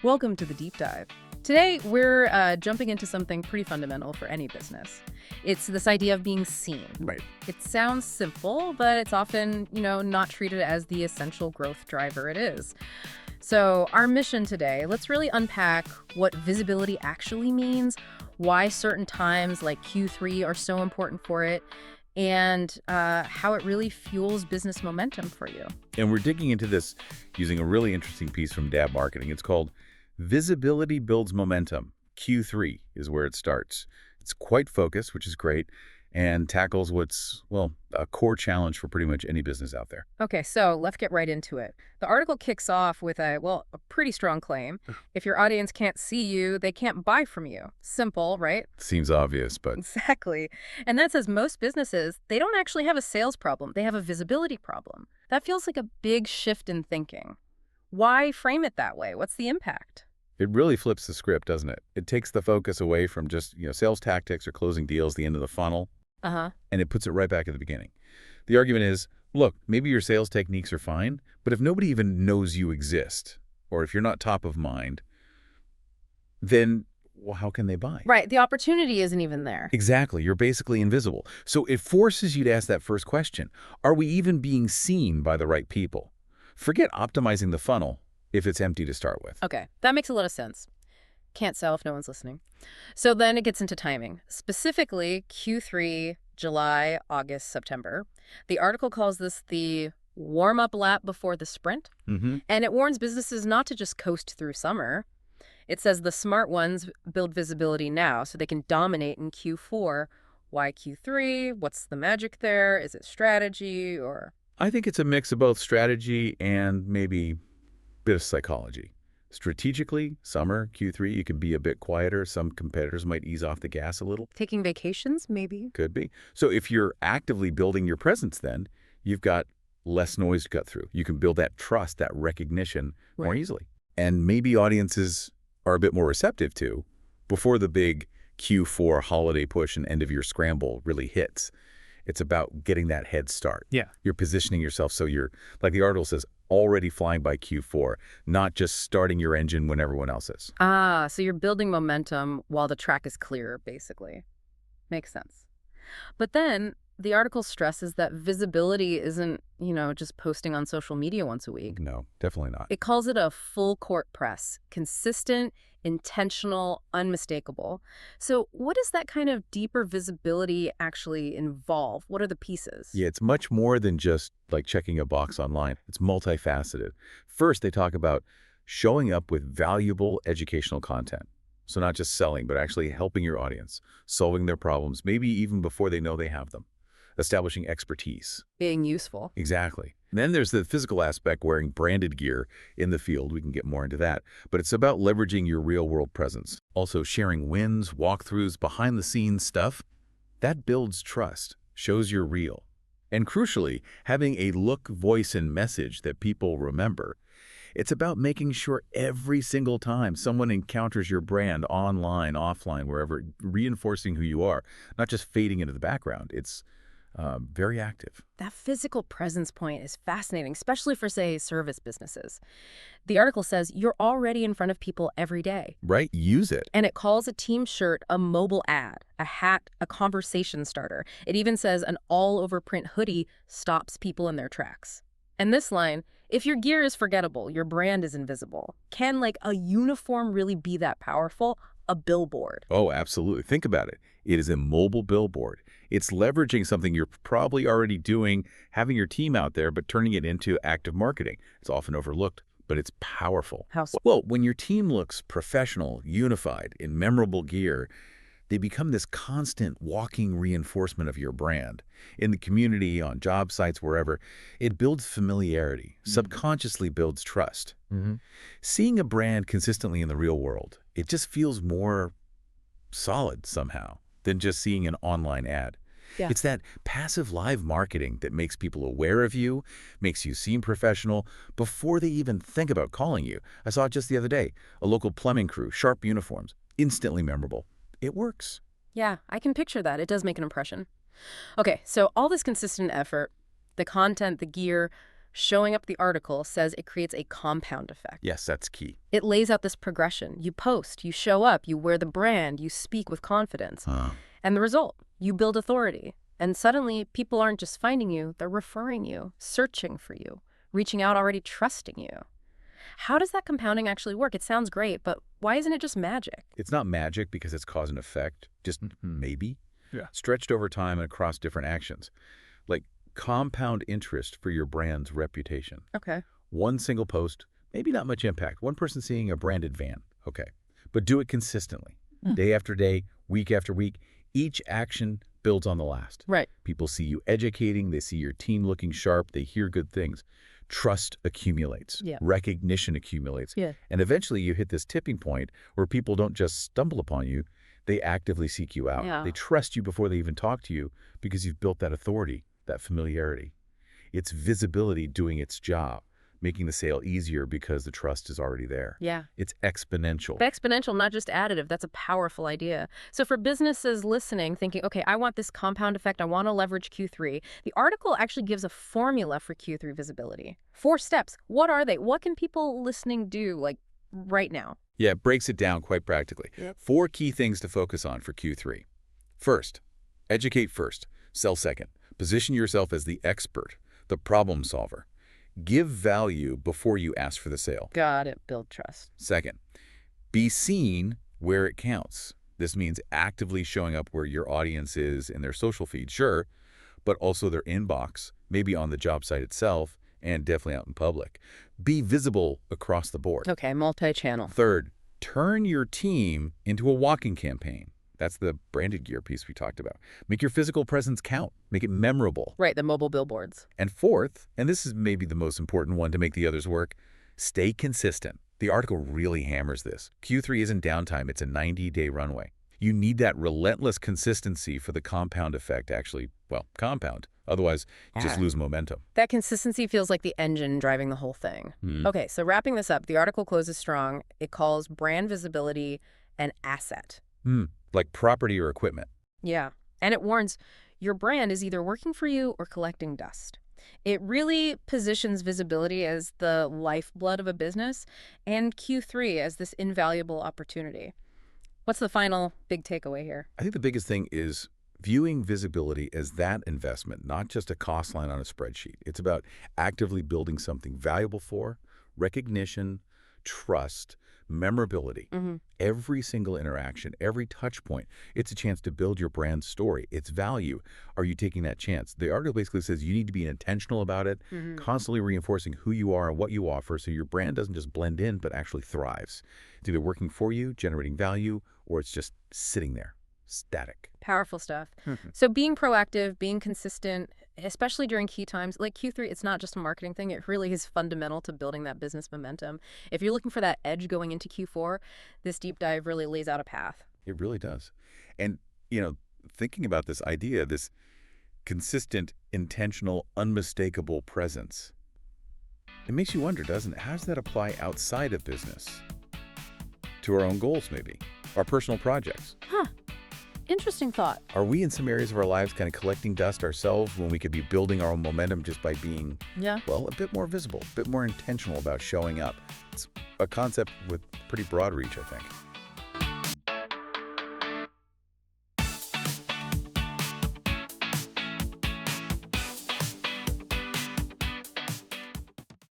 Welcome to the deep dive. Today, we're jumping into something pretty fundamental for any business. It's this idea of being seen. Right. It sounds simple, but it's often, not treated as the essential growth driver it is. So our mission today, let's really unpack what visibility actually means, why certain times like Q3 are so important for it, and how it really fuels business momentum for you. And we're digging into this using a really interesting piece from Dab Marketing. It's called Visibility Builds Momentum. Q3 is where it starts. It's quite focused, which is great, and tackles what's, well, a core challenge for pretty much any business out there. Okay, so let's get right into it. The article kicks off with a pretty strong claim. If your audience can't see you, they can't buy from you. Simple, right? Seems obvious, but Exactly. And that says most businesses, they don't actually have a sales problem. They have a visibility problem. That feels like a big shift in thinking. Why frame it that way? What's the impact? it really flips the script, doesn't it? It takes the focus away from just, sales tactics or closing deals, the end of the funnel, Uh-huh. and it puts it right back at the beginning. The argument is, look, maybe your sales techniques are fine, but if nobody even knows you exist, or if you're not top of mind, then well, how can they buy? Right, the opportunity isn't even there. Exactly. You're basically invisible. So it forces you to ask that first question. Are we even being seen by the right people? Forget optimizing the funnel if it's empty to start with. Okay, that makes a lot of sense. Can't sell if no one's listening. So then it gets into timing. Specifically, Q3, July, August, September. The article calls this the warm-up lap before the sprint, and it warns businesses not to just coast through summer. It says the smart ones build visibility now so they can dominate in Q4. Why Q3? What's the magic there? Is it strategy or... I think it's a mix of both strategy and maybe a bit of psychology. Strategically, summer, Q3, you can be a bit quieter. Some competitors might ease off the gas a little. taking vacations, maybe? Could be. So if you're actively building your presence then, you've got less noise to cut through. You can build that trust, that recognition more Right. easily. And maybe audiences are a bit more receptive to before the big Q4 holiday push and end of year scramble really hits. It's about getting that head start. Yeah. You're positioning yourself so you're, like the article says, already flying by Q4, not just starting your engine when everyone else is. Ah, so you're building momentum while the track is clear, basically. Makes sense. But then the article stresses that visibility isn't, just posting on social media once a week. No, definitely not. It calls it a full court press, consistent, intentional, unmistakable. So what does that kind of deeper visibility actually involve? What are the pieces? Yeah, it's much more than just like checking a box online. It's multifaceted. First, they talk about showing up with valuable educational content. So not just selling, but actually helping your audience, solving their problems, maybe even before they know they have them. Establishing expertise. Being useful. Exactly. Then there's the physical aspect, wearing branded gear in the field. We can get more into that. But it's about leveraging your real-world presence. Also sharing wins, walkthroughs, behind-the-scenes stuff. That builds trust, shows you're real. And crucially, having a look, voice, and message that people remember. It's about making sure every single time someone encounters your brand online, offline, wherever, reinforcing who you are, not just fading into the background. It's very active. That physical presence point is fascinating, especially for, say, service businesses. The article says you're already in front of people every day. Right? Use it. And it calls a team shirt a mobile ad, a hat, a conversation starter. It even says an all-over print hoodie stops people in their tracks. And this line, if your gear is forgettable, your brand is invisible. Can like a uniform really be that powerful? A billboard. Oh, absolutely. Think about it. It is a mobile billboard. It's leveraging something you're probably already doing, having your team out there, but turning it into active marketing. It's often overlooked, but it's powerful. How so? Well, when your team looks professional, unified, in memorable gear, they become this constant walking reinforcement of your brand. In the community, on job sites, wherever, it builds familiarity, subconsciously builds trust. Seeing a brand consistently in the real world, it just feels more solid somehow than just seeing an online ad. Yeah. It's that passive live marketing that makes people aware of you, makes you seem professional before they even think about calling you. I saw it just the other day. A local plumbing crew, sharp uniforms, instantly memorable. It works. Yeah, I can picture that. It does make an impression. Okay, so all this consistent effort, the content, the gear, Showing up the article says it creates a compound effect. Yes, that's key. It lays out this progression. You post, you show up, you wear the brand, you speak with confidence. And the result, you build authority. And suddenly, people aren't just finding you, they're referring you, searching for you, reaching out, already trusting you. How does that compounding actually work? It sounds great, but why isn't it just magic? It's not magic because it's cause and effect, just maybe. Yeah. Stretched over time and across different actions. Like compound interest for your brand's reputation. Okay. One single post, maybe not much impact. One person seeing a branded van, okay. But do it consistently. Day after day, week after week. Each action builds on the last. Right. People see you educating, they see your team looking sharp, they hear good things. Trust accumulates. Yeah. Recognition accumulates. Yeah. And eventually you hit this tipping point where people don't just stumble upon you, they actively seek you out. Yeah. They trust you before they even talk to you because you've built that authority, that familiarity. It's visibility doing its job, making the sale easier because the trust is already there. Yeah. It's exponential. But exponential, not just additive. That's a powerful idea. So for businesses listening, thinking, okay, I want this compound effect. I want to leverage Q3. The article actually gives a formula for Q3 visibility. 4 steps. What are they? What can people listening do, like, right now? Yeah, it breaks it down quite practically. Yep. 4 key things to focus on for Q3. First, educate first. Sell second. Position yourself as the expert, the problem solver. Give value before you ask for the sale. Got it. Build trust. Second, be seen where it counts. This means actively showing up where your audience is in their social feed, sure, but also their inbox, maybe on the job site itself, and definitely out in public. Be visible across the board. Okay, multi-channel. Third, turn your team into a walking campaign. That's the branded gear piece we talked about. Make your physical presence count. Make it memorable. Right, the mobile billboards. And fourth, and this is maybe the most important one to make the others work, stay consistent. The article really hammers this. Q3 isn't downtime, it's a 90-day runway. You need that relentless consistency for the compound effect actually, well, compound. Otherwise, you just lose momentum. That consistency feels like the engine driving the whole thing. Okay, so wrapping this up, the article closes strong. It calls brand visibility an asset. Like property or equipment. Yeah. And it warns your brand is either working for you or collecting dust. It really positions visibility as the lifeblood of a business and Q3 as this invaluable opportunity. What's the final big takeaway here? I think the biggest thing is viewing visibility as that investment, not just a cost line on a spreadsheet. It's about actively building something valuable for, recognition, trust, memorability. Every single interaction, every touch point, it's a chance to build your brand story, its value. Are you taking that chance? The article basically says you need to be intentional about it, constantly reinforcing who you are and what you offer so your brand doesn't just blend in but actually thrives. It's either working for you, generating value, or it's just sitting there, static. Powerful stuff. So being proactive, being consistent, especially during key times, like Q3, it's not just a marketing thing. It really is fundamental to building that business momentum. If you're looking for that edge going into Q4, this deep dive really lays out a path. It really does. And, thinking about this idea, this consistent, intentional, unmistakable presence, it makes you wonder, doesn't it? How does that apply outside of business? To our own goals, maybe? Our personal projects? Interesting thought. Are we in some areas of our lives kind of collecting dust ourselves when we could be building our own momentum just by being, well, a bit more visible, a bit more intentional about showing up? It's a concept with pretty broad reach, I think.